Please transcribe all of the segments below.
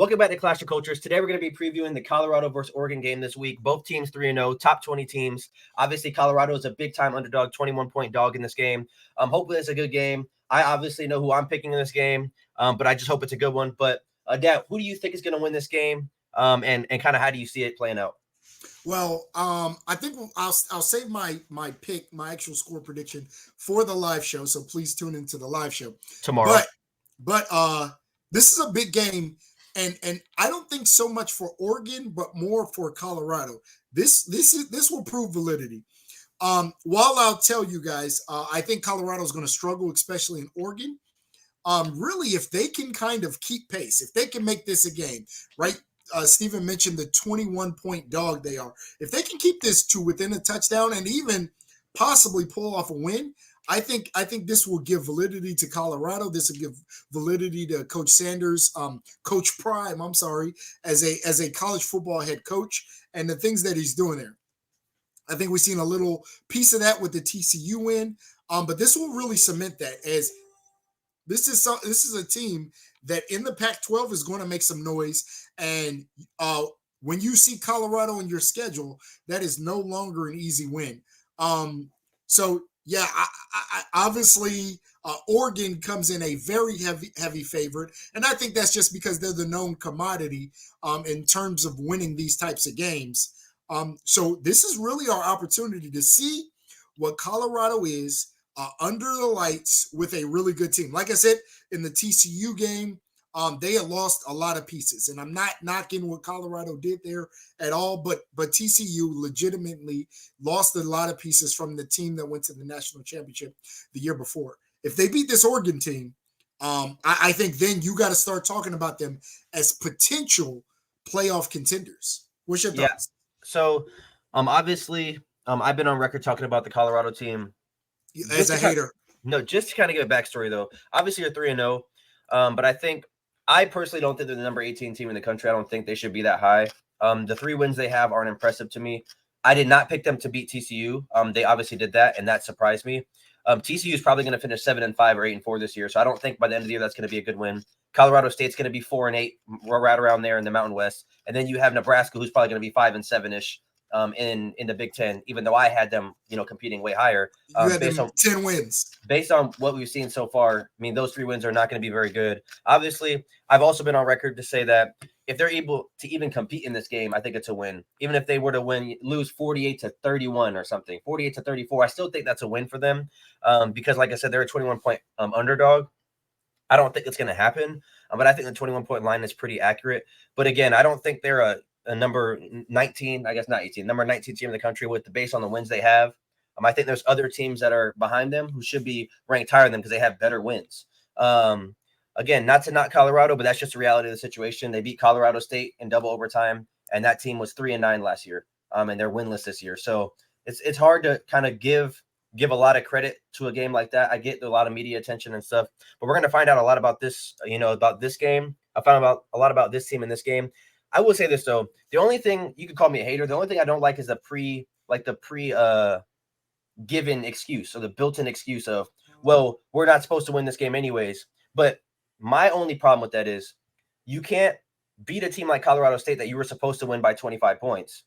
Welcome back to Clash of Cultures. Today we're going to be previewing the Colorado versus Oregon game this week. Both teams 3-0, top 20 teams. Obviously, Colorado is a big-time underdog, 21-point dog in this game. Hopefully it's a good game. I obviously know who I'm picking in this game, but I just hope it's a good one. But, Dad, who do you think is going to win this game, and kind of how do you see it playing out? Well, I think I'll save my pick, my actual score prediction for the live show. So please tune into the live show Tomorrow. But this is a big game, and I don't think so much for Oregon, but more for Colorado. This will prove validity. While I'll tell you guys, I think Colorado is going to struggle, especially in Oregon. Really, if they can kind of keep pace, if they can make this a game, right? Stephen mentioned the 21-point dog they are. If they can keep this to within a touchdown and even possibly pull off a win, I think this will give validity to Colorado. This will give validity to Coach Sanders, Coach Prime, as a college football head coach and the things that he's doing there. I think we've seen a little piece of that with the TCU win, but this will really cement that as this is a team that in the Pac-12 is going to make some noise. And when you see Colorado in your schedule, that is no longer an easy win. So yeah, I obviously Oregon comes in a very heavy favorite, and I think that's just because they're the known commodity in terms of winning these types of games. So this is really our opportunity to see what Colorado is under the lights with a really good team. Like I said, in the TCU game, they had lost a lot of pieces, and I'm not knocking what Colorado did there at all, but TCU legitimately lost a lot of pieces from the team that went to the national championship the year before. If they beat this Oregon team, I think then you got to start talking about them as potential playoff contenders. What's your thoughts? So, obviously, I've been on record talking about the Colorado team as a hater. Just to kind of give a backstory, though. Obviously, you're 3-0, but I personally don't think they're the number 18 team in the country. I don't think they should be that high. The 3 wins they have aren't impressive to me. I did not pick them to beat TCU. They obviously did that, and that surprised me. TCU is probably going to finish 7-5 or 8-4 this year, so I don't think by the end of the year that's going to be a good win. Colorado State's going to be 4-8, right around there in the Mountain West, and then you have Nebraska, who's probably going to be 5-7ish. In the Big Ten, even though I had them, competing way higher. You had them 10 wins. Based on what we've seen so far, I mean, those 3 wins are not going to be very good. Obviously, I've also been on record to say that if they're able to even compete in this game, I think it's a win. Even if they were to lose 48-31 or something, 48-34, I still think that's a win for them because, like I said, they're a 21-point underdog. I don't think it's going to happen, but I think the 21-point line is pretty accurate. But again, I don't think they're a number 19, I guess not 18, number 19 team in the country based on the wins they have. I think there's other teams that are behind them who should be ranked higher than them because they have better wins. Again, not to knock Colorado, but that's just the reality of the situation. They beat Colorado State in double overtime, and that team was 3-9 last year, and they're winless this year. So it's hard to kind of give a lot of credit to a game like that. I get a lot of media attention and stuff, but we're going to find out a lot about this, about this game. I found out a lot about this team in this game. I will say this, though. The only thing, you could call me a hater, the only thing I don't like is the given excuse or the built-in excuse of, well, we're not supposed to win this game anyways. But my only problem with that is you can't beat a team like Colorado State that you were supposed to win by 25 points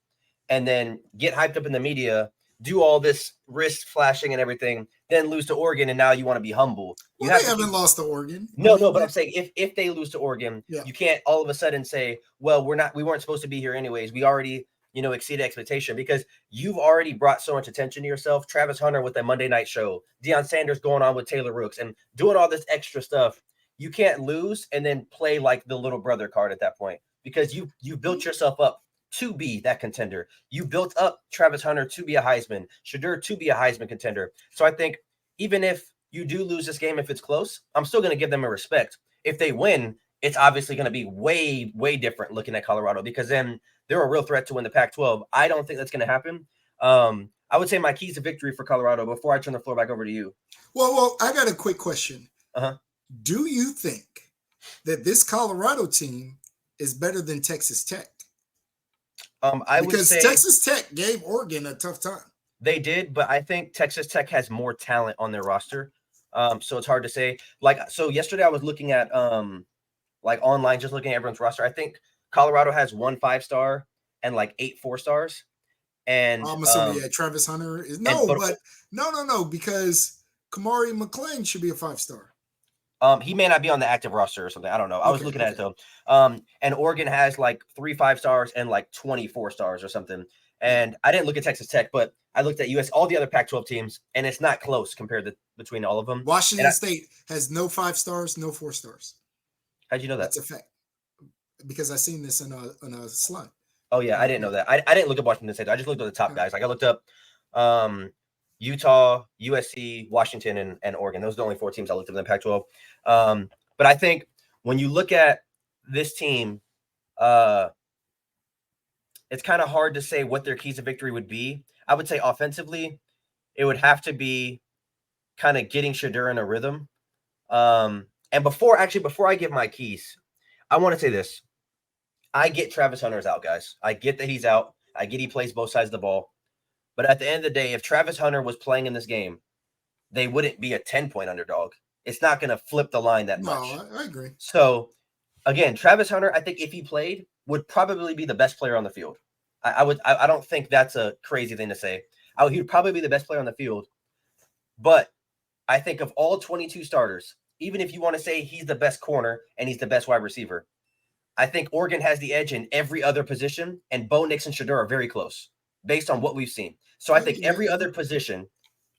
and then get hyped up in the media, do all this wrist flashing and everything, then lose to Oregon, and now you want to be humble. They haven't lost to Oregon. No, but I'm saying if they lose to Oregon, you can't all of a sudden say, well, we weren't supposed to be here anyways. We already, exceeded expectation because you've already brought so much attention to yourself. Travis Hunter with the Monday Night Show, Deion Sanders going on with Taylor Rooks and doing all this extra stuff. You can't lose and then play like the little brother card at that point because you built yourself up to be that contender. You built up Travis Hunter to be a Heisman, Shadur to be a Heisman contender. So I think even if you do lose this game, if it's close, I'm still going to give them a respect. If they win, it's obviously going to be way, way different looking at Colorado because then they're a real threat to win the Pac-12. I don't think that's going to happen. I would say my keys to victory for Colorado before I turn the floor back over to you. Well, I got a quick question. Uh-huh. Do you think that this Colorado team is better than Texas Tech? Because Texas Tech gave Oregon a tough time. They did, but I think Texas Tech has more talent on their roster. So it's hard to say. So yesterday I was looking at like online, just looking at everyone's roster, I think Colorado has 1 5-star and like 8 4-stars. And I'm assuming Travis Hunter is but no, because Kamari McLean should be a 5-star. He may not be on the active roster or something. I don't know. I was looking at it though. And Oregon has like 3 5-stars and like 20 4-stars or something. And I didn't look at Texas Tech, but I looked at all the other Pac-12 teams, and it's not close compared to between all of them. Washington State has no 5-stars, no 4-stars. How'd you know that? That's a fact. Because I seen this in a slide. Oh yeah, I didn't know that. I didn't look at Washington State. I just looked at the top guys. Like I looked up Utah, USC, Washington, and Oregon. Those are the only 4 teams I looked up in the Pac-12. But I think when you look at this team, it's kind of hard to say what their keys to victory would be. I would say offensively, it would have to be kind of getting Shedeur in a rhythm. And before I give my keys, I want to say this. I get Travis Hunter's out, guys. I get that he's out. I get he plays both sides of the ball. But at the end of the day, if Travis Hunter was playing in this game, they wouldn't be a 10-point underdog. It's not going to flip the line that much. No, I agree. So, again, Travis Hunter, I think if he played, would probably be the best player on the field. I don't think that's a crazy thing to say. He would probably be the best player on the field. But I think of all 22 starters, even if you want to say he's the best corner and he's the best wide receiver, I think Oregon has the edge in every other position, and Bo Nix and Shedeur are very close based on what we've seen. So I think every other position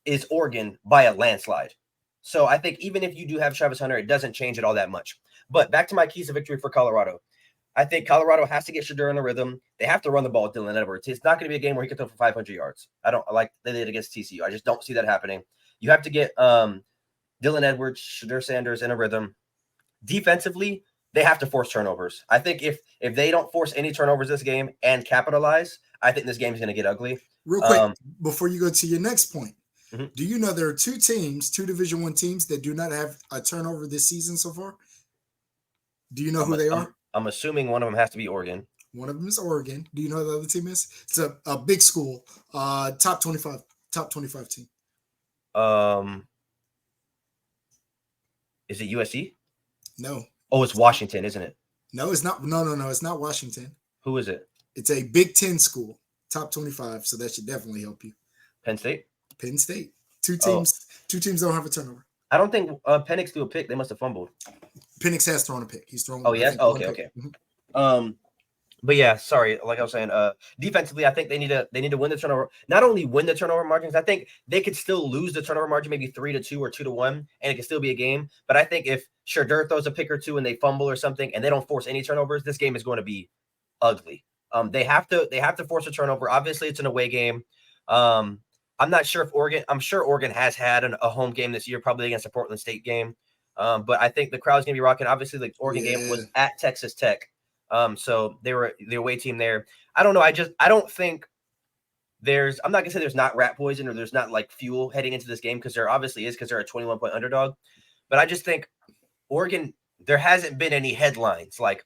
is Oregon by a landslide. So I think even if you do have Travis Hunter, it doesn't change it all that much. But back to my keys of victory for Colorado. I think Colorado has to get Shedeur in the rhythm. They have to run the ball with Dylan Edwards. It's not going to be a game where he can throw for 500 yards. I don't like they did against TCU. I just don't see that happening. You have to get Dylan Edwards, Shedeur Sanders in a rhythm. Defensively, they have to force turnovers. I think if they don't force any turnovers this game and capitalize, I think this game is going to get ugly. Real quick, before you go to your next point, do you know there are 2 teams, 2 Division I teams that do not have a turnover this season so far? Do you know who they are? I'm assuming one of them has to be Oregon. One of them is Oregon. Do you know who the other team is? It's a big school, top 25 team. Is it USC? No. Oh, it's Washington, isn't it? No, it's not. No, it's not Washington. Who is it? It's a Big 10 school, top 25. So that should definitely help you. Penn State. Penn State. 2 teams. 2 teams don't have a turnover. I don't think Penix threw a pick. They must have fumbled. Penix has thrown a pick. He's thrown. Oh yes. Oh, okay. Mm-hmm. But yeah, sorry. Like I was saying, defensively, I think they need to win the turnover. Not only win the turnover margins, I think they could still lose the turnover margin, maybe 3-2 or 2-1, and it could still be a game. But I think if Shedeur throws a pick or 2 and they fumble or something, and they don't force any turnovers, this game is going to be ugly. They have to force a turnover. Obviously, it's an away game. I'm not sure if Oregon. I'm sure Oregon has had a home game this year, probably against a Portland State game. But I think the crowd's gonna be rocking. Obviously, the Oregon game was at Texas Tech. So they were the away team there. I don't know. I don't think I'm not gonna say there's not rat poison or there's not like fuel heading into this game, because there obviously is, because they're a 21-point underdog. But I just think Oregon, there hasn't been any headlines like,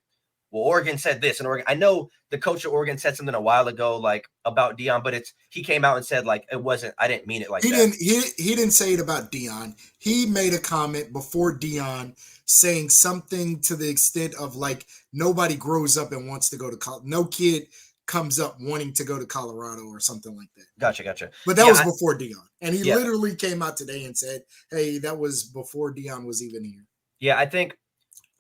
well, Oregon said this, and Oregon. I know the coach of Oregon said something a while ago, like about Deion, but he came out and said like it wasn't. I didn't mean it like that. He didn't say it about Deion. He made a comment before Deion saying something to the extent of like nobody grows up and wants to go to college. No kid comes up wanting to go to Colorado or something like that. Gotcha. But that was before Deion, and he literally came out today and said, "Hey, that was before Deion was even here." Yeah, I think.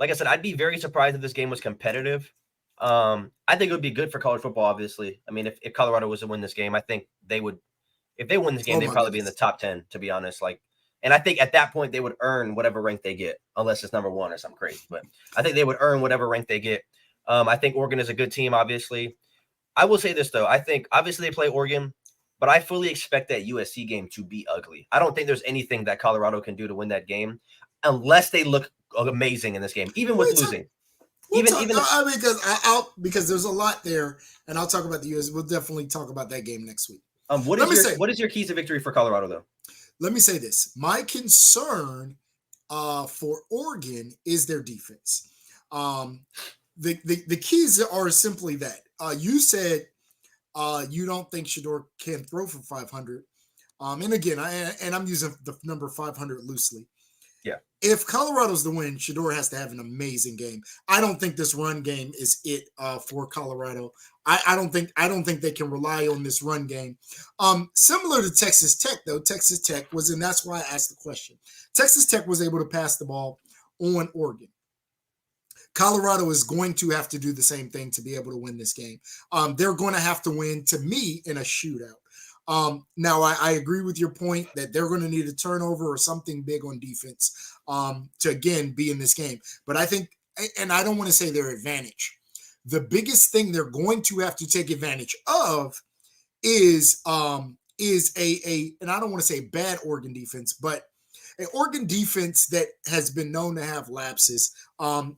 Like I said, I'd be very surprised if this game was competitive. I think it would be good for college football, obviously. I mean, if Colorado was to win this game, I think they would. If they win this game, they'd probably be in the top 10, to be honest. And I think at that point they would earn whatever rank they get, unless it's number 1 or something crazy. But I think they would earn whatever rank they get. I think Oregon is a good team, obviously. I will say this, though. I think, obviously, they play Oregon, but I fully expect that USC game to be ugly. I don't think there's anything that Colorado can do to win that game unless they look amazing in this game, even with losing. Because there's a lot there, and I'll talk about the US. We'll definitely talk about that game next week. What is your keys to victory for Colorado, though? Let me say this. My concern for Oregon is their defense. The keys are simply that. You said you don't think Shedeur can throw for 500. And again, I'm using the number 500 loosely. Yeah. If Colorado's the win, Shador has to have an amazing game. I don't think this run game is it for Colorado. I don't think they can rely on this run game. Similar to Texas Tech, though, Texas Tech was, and that's why I asked the question. Texas Tech was able to pass the ball on Oregon. Colorado is going to have to do the same thing to be able to win this game. They're going to have to win, to me, in a shootout. Now, I agree with your point that they're going to need a turnover or something big on defense to, again, be in this game. But I think, and I don't want to say their advantage, the biggest thing they're going to have to take advantage of is and I don't want to say bad Oregon defense, but an Oregon defense that has been known to have lapses.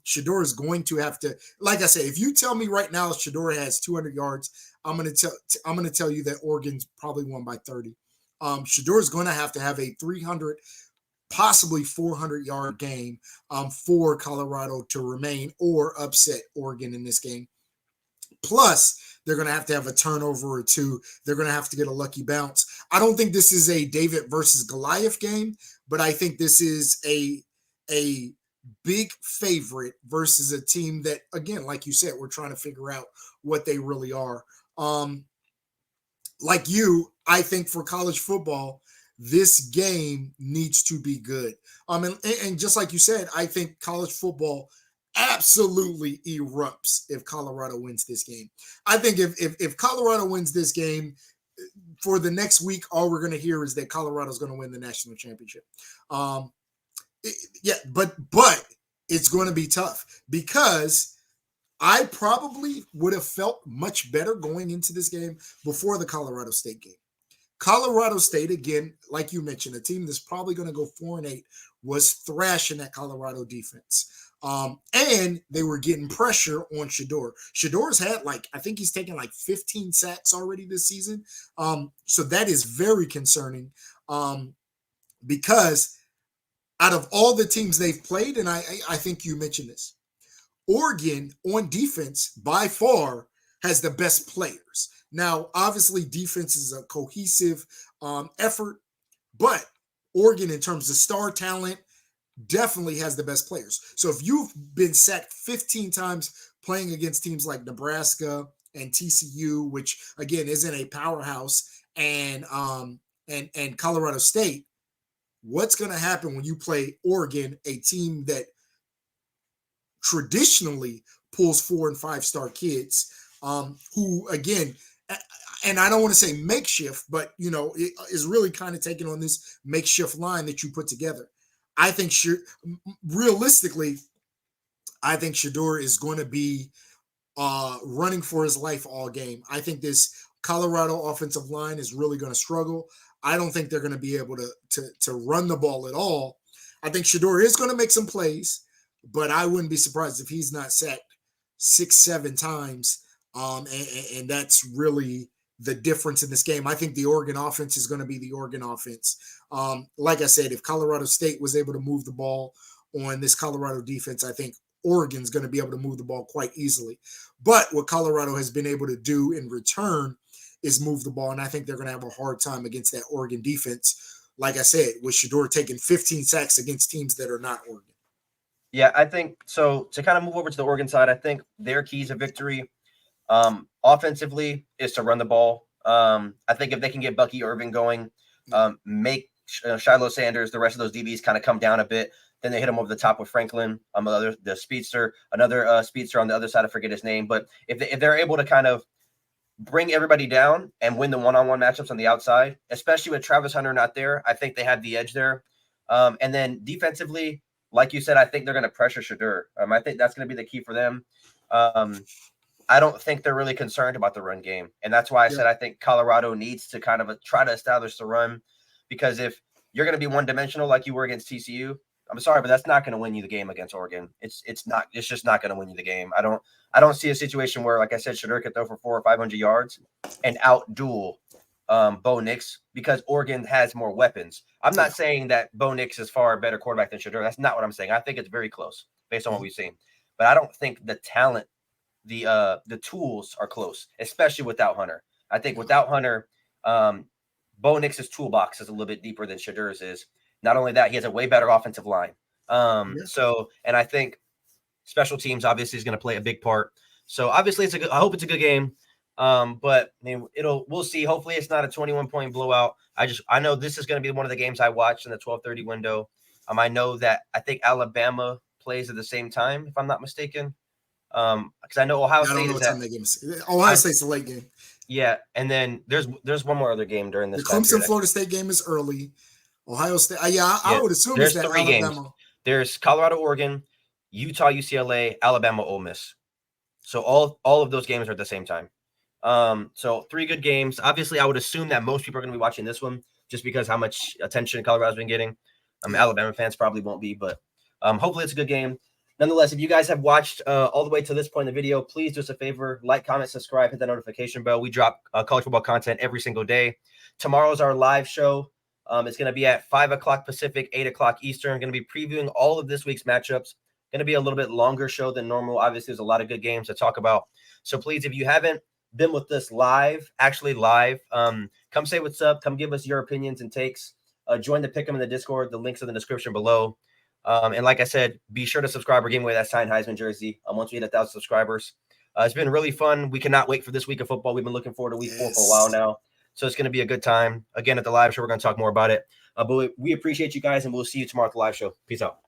Shador is going to have to, like I said, if you tell me right now Shador has 200 yards, I'm going to tell you that Oregon's probably won by 30. Shador is going to have a 300, possibly 400-yard game for Colorado to remain or upset Oregon in this game. Plus, they're going to have a turnover or two. They're going to have to get a lucky bounce. I don't think this is a David versus Goliath game, but I think this is a big favorite versus a team that, again, like you said, we're trying to figure out what they really are. Like you, I think for college football, this game needs to be good. And just like you said, I think college football absolutely erupts if Colorado wins this game. I think if Colorado wins this game, for the next week, all we're going to hear is that Colorado's going to win the national championship. But it's going to be tough because I probably would have felt much better going into this game before the Colorado State game. Colorado State, again, like you mentioned, a team that's probably going to go 4-8, was thrashing that Colorado defense. And they were getting pressure on Shador. Shador's had I think he's taken 15 sacks already this season. So that is very concerning because out of all the teams they've played, and I think you mentioned this, Oregon on defense by far has the best players. Now, obviously, defense is a cohesive effort, but Oregon, in terms of star talent, definitely has the best players. So if you've been sacked 15 times playing against teams like Nebraska and TCU, which again isn't a powerhouse, and Colorado State, what's going to happen when you play Oregon, a team that traditionally pulls 4- and 5-star kids, who again, and I don't want to say makeshift, but it is really kind of taking on this makeshift line that you put together. I think realistically, I think Shador is going to be running for his life all game. I think this Colorado offensive line is really going to struggle. I don't think they're going to be able to run the ball at all. I think Shador is going to make some plays, but I wouldn't be surprised if he's not sacked 6-7 times. And that's really the difference in this game. I think the Oregon offense is going to be the Oregon offense. Like I said, if Colorado State was able to move the ball on this Colorado defense, I think Oregon's going to be able to move the ball quite easily. But what Colorado has been able to do in return is move the ball, and I think they're going to have a hard time against that Oregon defense. Like I said, with Shador taking 15 sacks against teams that are not Oregon. Yeah, I think so. To kind of move over to the Oregon side, I think their keys to victory offensively is to run the ball. I think if they can get Bucky Irving going, make Shiloh Sanders, the rest of those DBs kind of come down a bit, then they hit him over the top with Franklin, the speedster, another speedster on the other side. I forget his name, but if they're able to kind of bring everybody down and win the one-on-one matchups on the outside, especially with Travis Hunter not there, I think they have the edge there. And then defensively, like you said, I think they're going to pressure Shador. I think that's going to be the key for them. I don't think they're really concerned about the run game. And that's why I said I think Colorado needs to kind of try to establish the run, because if you're going to be one-dimensional like you were against TCU, I'm sorry, but that's not going to win you the game against Oregon. It's just not going to win you the game. I don't see a situation where, like I said, Shador could throw for 400 or 500 yards and out-duel Bo Nix, because Oregon has more weapons. I'm not saying that Bo Nix is far better quarterback than Shador. That's not what I'm saying. I think it's very close based on what we've seen. But I don't think the talent, the tools are close, especially without Hunter. I think without Hunter, Bo Nix's toolbox is a little bit deeper than Shador's is. Not only that, he has a way better offensive line. Yeah. So, and I think special teams obviously is going to play a big part. So obviously I hope it's a good game. But I mean, we'll see. Hopefully it's not a 21-point blowout. I know this is going to be one of the games I watched in the 12:30 window. I know that I think Alabama plays at the same time, if I'm not mistaken. Because I know Ohio I don't State know is what time that game is. Ohio State's a late game. yeah, and then there's one more other game during The this time Clemson period. Florida State game is early. Ohio State. I would assume there's it's that 3 Alabama. games. There's Colorado, Oregon, Utah, UCLA, Alabama, Ole Miss. So all of those games are at the same time. So 3 good games. Obviously, I would assume that most people are going to be watching this one just because how much attention Colorado's been getting. Alabama fans probably won't be, but hopefully it's a good game. Nonetheless, if you guys have watched all the way to this point in the video, please do us a favor, like, comment, subscribe, hit that notification bell. We drop college football content every single day. Tomorrow's our live show. It's going to be at 5 o'clock Pacific, 8 o'clock Eastern. Going to be previewing all of this week's matchups. Going to be a little bit longer show than normal. Obviously, there's a lot of good games to talk about. So please, if you haven't been with us actually live, come say what's up. Come give us your opinions and takes. Join the Pick'em in the Discord. The link's in the description below. And like I said, be sure to subscribe. We're giving away that signed Heisman jersey once we hit 1,000 subscribers. It's been really fun. We cannot wait for this week of football. We've been looking forward to week 4 for a while now. So it's going to be a good time. Again, at the live show, we're going to talk more about it. But we appreciate you guys, and we'll see you tomorrow at the live show. Peace out.